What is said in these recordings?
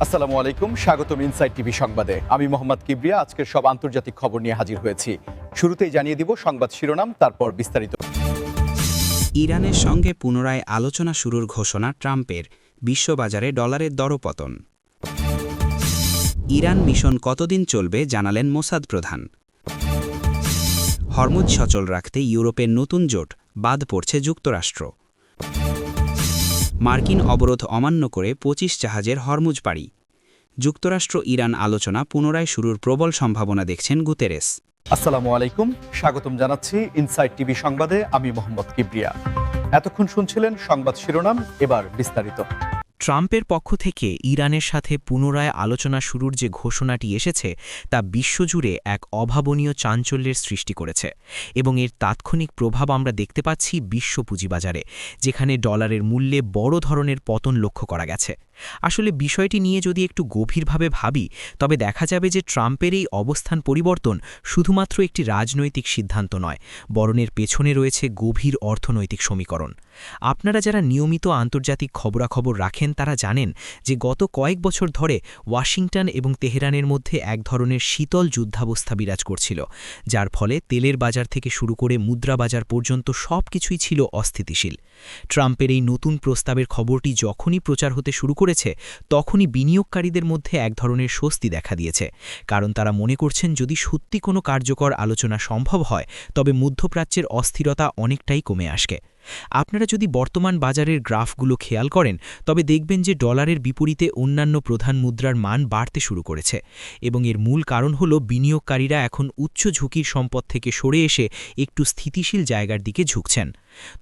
আসসালামু আলাইকুম, স্বাগতম ইনসাইড টিভি সংবাদে। আমি মোহাম্মদ কিবরিয়া আজকের সব আন্তর্জাতিক খবর নিয়ে হাজির হয়েছি। শুরুতেই জানিয়ে দিব সংবাদ শিরোনাম, তারপর বিস্তারিত। ইরানের সঙ্গে পুনরায় আলোচনা শুরুর ঘোষণা ট্রাম্পের, বিশ্ববাজারে ডলারের দরপতন। ইরান মিশন কতদিন চলবে জানালেন মোসাদ প্রধান। হরমুজ সচল রাখতে ইউরোপের নতুন জোট, বাদ পড়ছে যুক্তরাষ্ট্র। মার্কিন অবরোধ অমান্য করে ২৫ জাহাজের হরমুজ পাড়ি। যুক্তরাষ্ট্র ইরান আলোচনা পুনরায় শুরুর প্রবল সম্ভাবনা দেখছেন গুতেরেস। আসসালামু আলাইকুম, স্বাগতম জানাচ্ছি ইনসাইড টিভি সংবাদে। আমি মোহাম্মদ কিবরিয়া। এতক্ষণ শুনছিলেন সংবাদ শিরোনাম, এবার বিস্তারিত। ট্রাম্পের পক্ষ থেকে ইরানের সাথে পুনরায় আলোচনা শুরুর যে ঘোষণাটি এসেছে তা বিশ্বজুড়ে এক অভাবনীয় চাঞ্চল্যের সৃষ্টি করেছে এবং এর তাৎক্ষণিক প্রভাব আমরা দেখতে পাচ্ছি বিশ্ব পুঁজিবাজারে, যেখানে ডলারের মূল্যে বড় ধরনের পতন লক্ষ্য করা গেছে। আসলে বিষয়টি নিয়ে যদি একটু গভীরভাবে ভাবি, তবে দেখা যাবে যে ট্রাম্পের এই অবস্থান পরিবর্তন শুধুমাত্র একটি রাজনৈতিক সিদ্ধান্ত নয়, বরং এর পেছনে রয়েছে গভীর অর্থনৈতিক সমীকরণ। আপনারা যারা নিয়মিত আন্তর্জাতিক খবরাখবর রাখেন তারা জানেন যে গত কয়েক বছর ধরে ওয়াশিংটন এবং তেহরানের মধ্যে এক ধরনের শীতল যুদ্ধাবস্থা বিরাজ করছিল, যার ফলে তেলের বাজার থেকে শুরু করে মুদ্রা বাজার পর্যন্ত সবকিছুই ছিল অস্থিতিশীল। ট্রাম্পের এই নতুন প্রস্তাবের খবরটি যখনই প্রচার হতে শুরু করেছে, তখনই বিনিয়োগকারীদের মধ্যে এক ধরনের স্বস্তি দেখা দিয়েছে, কারণ তারা মনে করছেন যদি সত্যি কোনো কার্যকর আলোচনা সম্ভব হয় তবে মধ্যপ্রাচ্যের অস্থিরতা অনেকটাই কমে আসবে। আপনারা যদি বর্তমান বাজারের গ্রাফগুলো খেয়াল করেন তবে দেখবেন যে ডলারের বিপরীতে অন্যান্য প্রধান মুদ্রার মান বাড়তে শুরু করেছে, এবং এর মূল কারণ হল বিনিয়োগকারীরা এখন উচ্চ ঝুঁকির সম্পদ থেকে সরে এসে একটু স্থিতিশীল জায়গার দিকে ঝুঁকছেন।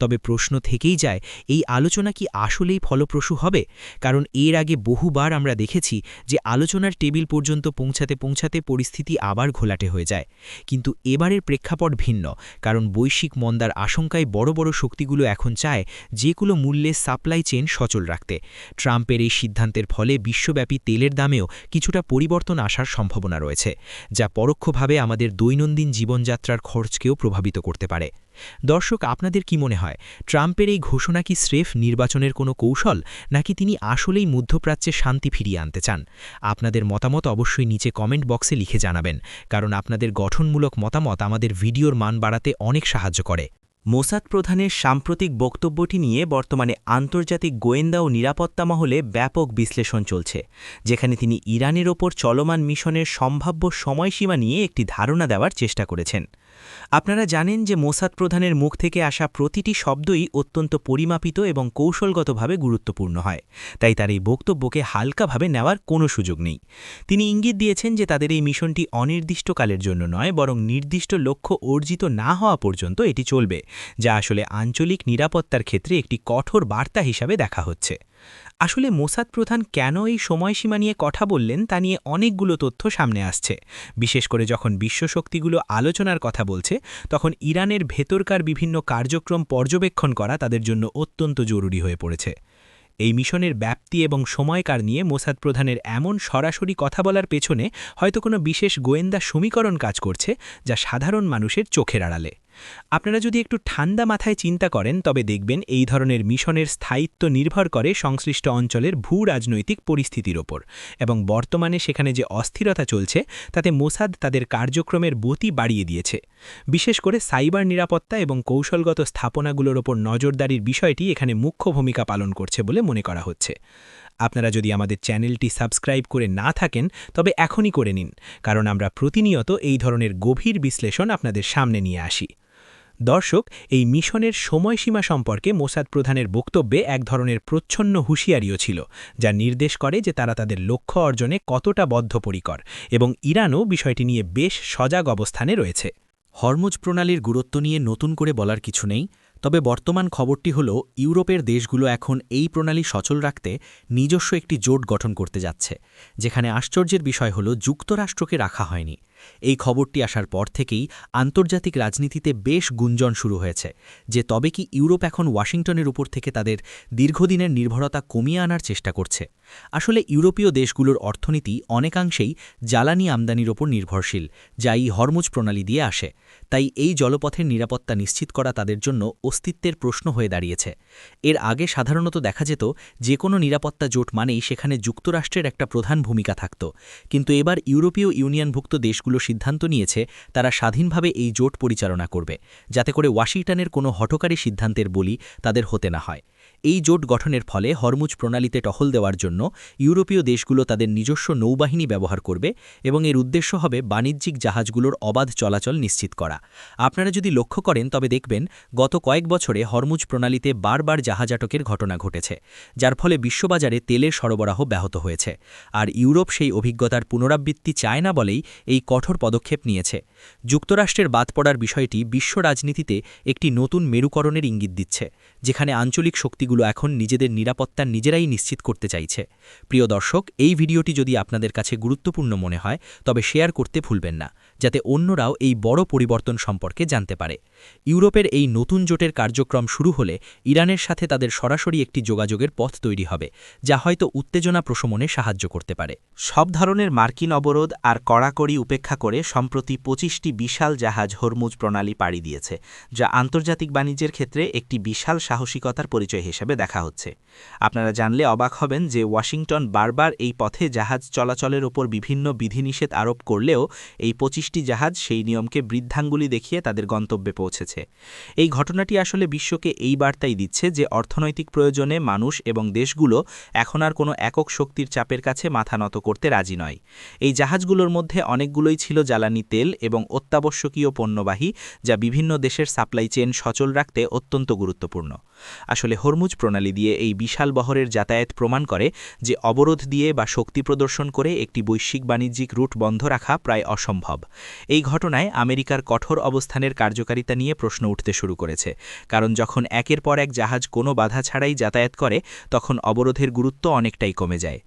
তবে প্রশ্ন থেকেই যায়, এই আলোচনা কি আসলেই ফলপ্রসূ হবে? কারণ এর আগে বহুবার আমরা দেখেছি যে আলোচনার টেবিল পর্যন্ত পৌঁছাতে পৌঁছাতে পরিস্থিতি আবার ঘোলাটে হয়ে যায়। কিন্তু এবারের প্রেক্ষাপট ভিন্ন, কারণ বৈশ্বিক মন্দার আশঙ্কায় বড় বড় শক্তিগুলো এখন চায় যেগুলো মূল্যে সাপ্লাই চেইন সচল রাখতে। ট্রাম্পের এই সিদ্ধান্তের ফলে বিশ্বব্যাপী তেলের দামেও কিছুটা পরিবর্তন আসার সম্ভাবনা রয়েছে, যা পরোক্ষভাবে আমাদের দৈনন্দিন জীবনযাত্রার খরচকেও প্রভাবিত করতে পারে। দর্শক, আপনাদের কি মনে হয়, ট্রাম্পের এই ঘোষণা কি স্রেফ নির্বাচনের কোনো কৌশল, নাকি তিনি আসলেই মধ্যপ্রাচ্যে শান্তি ফিরিয়ে আনতে চান? আপনাদের মতামত অবশ্যই নিচে কমেন্ট বক্সে লিখে জানাবেন, কারণ আপনাদের গঠনমূলক মতামত আমাদের ভিডিওর মান বাড়াতে অনেক সাহায্য করে। মোসাদ প্রধানের সাম্প্রতিক বক্তব্যটি নিয়ে বর্তমানে আন্তর্জাতিক গোয়েন্দা ও নিরাপত্তা মহলে ব্যাপক বিশ্লেষণ চলছে, যেখানে তিনি ইরানের ওপর চলমান মিশনের সম্ভাব্য সময়সীমা নিয়ে একটি ধারণা দেওয়ার চেষ্টা করেছেন। আপনারা জানেন যে মোসাদ প্রধানের মুখ থেকে আসা প্রতিটি শব্দই অত্যন্ত পরিমাপিত এবং কৌশলগতভাবে গুরুত্বপূর্ণ হয়, তাই তার এই বক্তব্যকে হালকাভাবে নেওয়ার কোনো সুযোগ নেই। তিনি ইঙ্গিত দিয়েছেন যে তাদের এই মিশনটি অনির্দিষ্টকালের জন্য নয়, বরং নির্দিষ্ট লক্ষ্য অর্জিত না হওয়া পর্যন্ত এটি চলবে, যা আসলে আঞ্চলিক নিরাপত্তার ক্ষেত্রে একটি কঠোর বার্তা হিসাবে দেখা হচ্ছে। আসলে মোসাদ প্রধান কেন এই সময়সীমা নিয়ে কথা বললেন তা নিয়ে অনেকগুলো তথ্য সামনে আসছে। বিশেষ করে যখন বিশ্বশক্তিগুলো আলোচনার কথা বলছে, তখন ইরানের ভেতরকার বিভিন্ন কার্যক্রম পর্যবেক্ষণ করা তাদের জন্য অত্যন্ত জরুরি হয়ে পড়েছে। এই মিশনের ব্যাপ্তি এবং সময়কাল নিয়ে মোসাদ প্রধানের এমন সরাসরি কথা বলার পেছনে হয়তো কোনো বিশেষ গোয়েন্দা সমীকরণ কাজ করছে, যা সাধারণ মানুষের চোখের আড়ালে। আপনারা যদি একটু ঠান্ডা মাথায় চিন্তা করেন তবে দেখবেন এই ধরনের মিশনের স্থায়িত্ব নির্ভর করে সংশ্লিষ্ট অঞ্চলের ভূ রাজনৈতিক পরিস্থিতির ওপর, এবং বর্তমানে সেখানে যে অস্থিরতা চলছে তাতে মোসাদ তাদের কার্যক্রমের গতি বাড়িয়ে দিয়েছে। বিশেষ করে সাইবার নিরাপত্তা এবং কৌশলগত স্থাপনাগুলোর ওপর নজরদারির বিষয়টি এখানে মুখ্য ভূমিকা পালন করছে বলে মনে করা হচ্ছে। আপনারা যদি আমাদের চ্যানেলটি সাবস্ক্রাইব করে না থাকেন তবে এখনই করে নিন, কারণ আমরা প্রতিনিয়ত এই ধরনের গভীর বিশ্লেষণ আপনাদের সামনে নিয়ে আসি। দর্শক, এই মিশনের সময়সীমা সম্পর্কে মোসাদ প্রধানের বক্তব্যে এক ধরনের প্রচ্ছন্ন হুঁশিয়ারিও ছিল, যা নির্দেশ করে যে তারা তাদের লক্ষ্য অর্জনে কতটা বদ্ধপরিকর, এবং ইরানও বিষয়টি নিয়ে বেশ সজাগ অবস্থানে রয়েছে। হরমুজ প্রণালীর গুরুত্ব নিয়ে নতুন করে বলার কিছু নেই, তবে বর্তমান খবরটি হল ইউরোপের দেশগুলো এখন এই প্রণালী সচল রাখতে নিজস্ব একটি জোট গঠন করতে যাচ্ছে, যেখানে আশ্চর্যের বিষয় হল যুক্তরাষ্ট্রকে রাখা হয়নি। এই খবরটি আসার পর থেকেই আন্তর্জাতিক রাজনীতিতে বেশ গুঞ্জন শুরু হয়েছে যে তবে কি ইউরোপ এখন ওয়াশিংটনের উপর থেকে তাদের দীর্ঘদিনের নির্ভরতা কমিয়ে আনার চেষ্টা করছে। আসলে ইউরোপীয় দেশগুলোর অর্থনীতি অনেকাংশেই জ্বালানি আমদানির ওপর নির্ভরশীল, যা এই হরমুজ প্রণালী দিয়ে আসে। তাই এই জলপথের নিরাপত্তা নিশ্চিত করা তাদের জন্য অস্তিত্বের প্রশ্ন হয়ে দাঁড়িয়েছে। এর আগে সাধারণত দেখা যেত যে কোনো নিরাপত্তা জোট মানেই সেখানে যুক্তরাষ্ট্রের একটা প্রধান ভূমিকা থাকত, কিন্তু এবার ইউরোপীয় ইউনিয়নভুক্ত দেশগুলো সিদ্ধান্ত নিয়েছে তারা স্বাধীনভাবে এই জোট পরিচালনা করবে, যাতে করে ওয়াশিংটনের কোনো হঠকারী সিদ্ধান্তের বলি তাদের হতে না হয়। এই জোট গঠনের ফলে হরমুজ প্রণালীতে টহল দেওয়ার জন্য ইউরোপীয় দেশগুলো তাদের নিজস্ব নৌবাহিনী ব্যবহার করবে এবং এর উদ্দেশ্য হবে বাণিজ্যিক জাহাজগুলোর অবাধ চলাচল নিশ্চিত করা। আপনারা যদি লক্ষ্য করেন তবে দেখবেন গত কয়েক বছরে হরমুজ প্রণালীতে বারবার জাহাজ আটকের ঘটনা ঘটেছে, যার ফলে বিশ্ববাজারে তেলের সরবরাহ ব্যাহত হয়েছে। আর ইউরোপ সেই অভিজ্ঞতার পুনরাবৃত্তি চায় না বলেই এই কঠোর পদক্ষেপ নিয়েছে। যুক্তরাষ্ট্রের বাদ পড়ার বিষয়টি বিশ্ব রাজনীতিতে একটি নতুন মেরুকরণের ইঙ্গিত দিচ্ছে, যেখানে আঞ্চলিক শক্তিগুলো এখন নিজেদের নিরাপত্তা নিজেরাই নিশ্চিত করতে চাইছে। প্রিয় দর্শক, এই ভিডিওটি যদি আপনাদের কাছে গুরুত্বপূর্ণ মনে হয় তবে শেয়ার করতে ভুলবেন না, যাতে অন্যরাও এই বড় পরিবর্তন সম্পর্কে জানতে পারে। ইউরোপের এই নতুন জোটের কার্যক্রম শুরু হলে ইরানের সাথে তাদের সরাসরি একটি যোগাযোগের পথ তৈরি হবে, যা হয়তো উত্তেজনা প্রশমনে সাহায্য করতে পারে। সব ধরনের মার্কিন অবরোধ আর কড়াকড়ি উপেক্ষা করে সম্প্রতি 25টি বিশাল জাহাজ হরমুজ প্রণালী পাড়ি দিয়েছে, যা আন্তর্জাতিক বাণিজ্যের ক্ষেত্রে একটি বিশাল সাহসিকতার পরিচয় হিসেবে দেখা হচ্ছে। আপনারা জানলে অবাক হবেন যে ওয়াশিংটন বারবার এই পথে জাহাজ চলাচলের ওপর বিভিন্ন বিধিনিষেধ আরোপ করলেও এই 25টি জাহাজ সেই নিয়মকে বৃদ্ধাঙ্গুলি দেখিয়ে তাদের গন্তব্যে পৌঁছেছে। এই ঘটনাটি আসলে বিশ্বকে এই বার্তাই দিচ্ছে যে অর্থনৈতিক প্রয়োজনে মানুষ এবং দেশগুলো এখন আর কোনো একক শক্তির চাপের কাছে মাথা নত করতে রাজি নয়। এই জাহাজগুলোর মধ্যে অনেকগুলোই ছিল জ্বালানি তেল এবং অত্যাবশ্যকীয় পণ্যবাহী, যা বিভিন্ন দেশের সাপ্লাই চেইন সচল রাখতে অত্যন্ত গুরুত্বপূর্ণ। আসলে হরমুজ প্রণালী দিয়ে এই বিশাল বহরের যাতায়াত প্রমাণ করে যে অবরোধ দিয়ে বা শক্তি প্রদর্শন করে একটি বৈশ্বিক বাণিজ্যিক রুট বন্ধ রাখা প্রায় অসম্ভব। এই ঘটনায় আমেরিকার কঠোর অবস্থানের কার্যকারিতা নিয়ে প্রশ্ন উঠতে শুরু করেছে, কারণ যখন একের পর এক জাহাজ কোনো বাধা ছাড়াই যাতায়াত করে তখন অবরোধের গুরুত্ব অনেকটাই কমে যায়।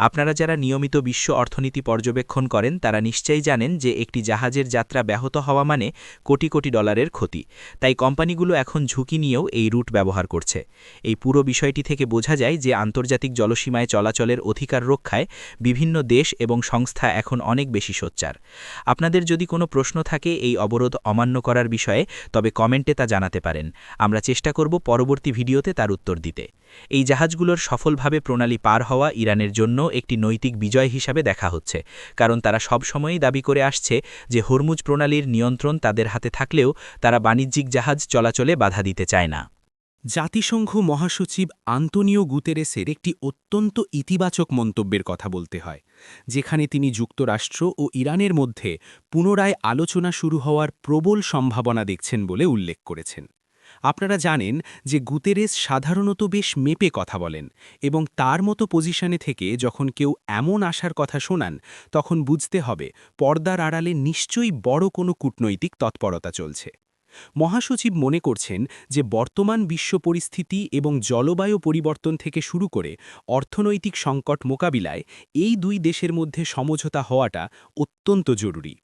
আপনারা যারা নিয়মিত বিশ্ব অর্থনীতি পর্যবেক্ষণ করেন তারা নিশ্চয়ই জানেন যে একটি জাহাজের যাত্রা ব্যাহত হওয়া মানে কোটি কোটি ডলারের ক্ষতি। তাই কোম্পানিগুলো এখন ঝুঁকি নিয়েও এই রুট ব্যবহার করছে। এই পুরো বিষয়টি থেকে বোঝা যায় যে আন্তর্জাতিক জলসীমায় চলাচলের অধিকার রক্ষায় বিভিন্ন দেশ এবং সংস্থা এখন অনেক বেশি সোচ্চার। আপনাদের যদি কোনো প্রশ্ন থাকে এই অবরোধ অমান্য করার বিষয়ে তবে কমেন্টে তা জানাতে পারেন। আমরা চেষ্টা করব পরবর্তী ভিডিওতে তার উত্তর দিতে। এই জাহাজগুলোর সফলভাবে প্রণালী পার হওয়া ইরানের জন্য একটি নৈতিক বিজয় হিসাবে দেখা হচ্ছে, কারণ তারা সবসময়ই দাবি করে আসছে যে হরমুজ প্রণালীর নিয়ন্ত্রণ তাদের হাতে থাকলেও তারা বাণিজ্যিক জাহাজ চলাচলে বাধা দিতে চায় না। জাতিসংঘ মহাসচিব আন্তোনিও গুতেরেসের একটি অত্যন্ত ইতিবাচক মন্তব্যের কথা বলতে হয়, যেখানে তিনি যুক্তরাষ্ট্র ও ইরানের মধ্যে পুনরায় আলোচনা শুরু হওয়ার প্রবল সম্ভাবনা দেখছেন বলে উল্লেখ করেছেন। আপনারা জানেন যে গুতেরেস সাধারণত বেশ মেপে কথা বলেন এবং তার মতো পজিশনে থেকে যখন কেউ এমন আশার কথা শোনান তখন বুঝতে হবে পর্দার আড়ালে নিশ্চয়ই বড় কোনো কূটনৈতিক তৎপরতা চলছে। মহাসচিব মনে করছেন যে বর্তমান বিশ্ব পরিস্থিতি এবং জলবায়ু পরিবর্তন থেকে শুরু করে অর্থনৈতিক সংকট মোকাবিলায় এই দুই দেশের মধ্যে সমঝোতা হওয়াটা অত্যন্ত জরুরি।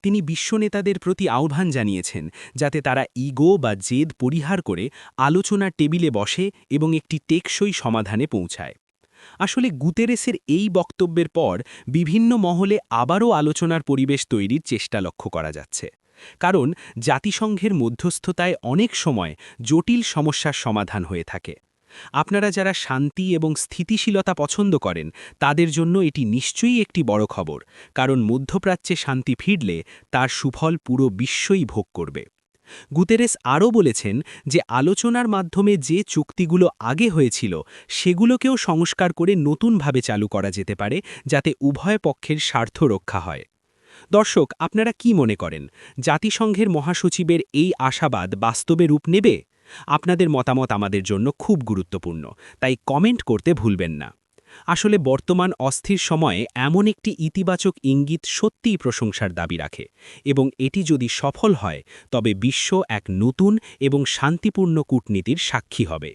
তিনি বিশ্ব নেতাদের প্রতি আহ্বান জানিয়েছেন যাতে তারা ইগো বা জেদ পরিহার করে আলোচনার টেবিলে বসে এবং একটি টেকসই সমাধানে পৌঁছায়। আসলে গুতেরেসের এই বক্তব্যের পর বিভিন্ন মহলে আবারও আলোচনার পরিবেশ তৈরির চেষ্টা লক্ষ্য করা যাচ্ছে, কারণ জাতিসংঘের মধ্যস্থতায় অনেক সময় জটিল সমস্যার সমাধান হয়ে থাকে। আপনারা যারা শান্তি এবং স্থিতিশীলতা পছন্দ করেন তাদের জন্য এটি নিশ্চয়ই একটি বড় খবর, কারণ মধ্যপ্রাচ্যে শান্তি ফিরলে তার সুফল পুরো বিশ্বই ভোগ করবে। গুতেরেস আরও বলেছেন যে আলোচনার মাধ্যমে যে চুক্তিগুলো আগে হয়েছিল সেগুলোকেও সংস্কার করে নতুনভাবে চালু করা যেতে পারে, যাতে উভয় পক্ষের স্বার্থ রক্ষা হয়। দর্শক, আপনারা কি মনে করেন জাতিসংঘের মহাসচিবের এই আশাবাদ বাস্তবে রূপ নেবে? আপনাদের মতামত আমাদের জন্য খুব গুরুত্বপূর্ণ, তাই কমেন্ট করতে ভুলবেন না। আসলে বর্তমান অস্থির সময়ে এমন একটি ইতিবাচক ইঙ্গিত সত্যিই প্রশংসার দাবি রাখে, এবং এটি যদি সফল হয় তবে বিশ্ব এক নতুন এবং শান্তিপূর্ণ কূটনীতির সাক্ষী হবে।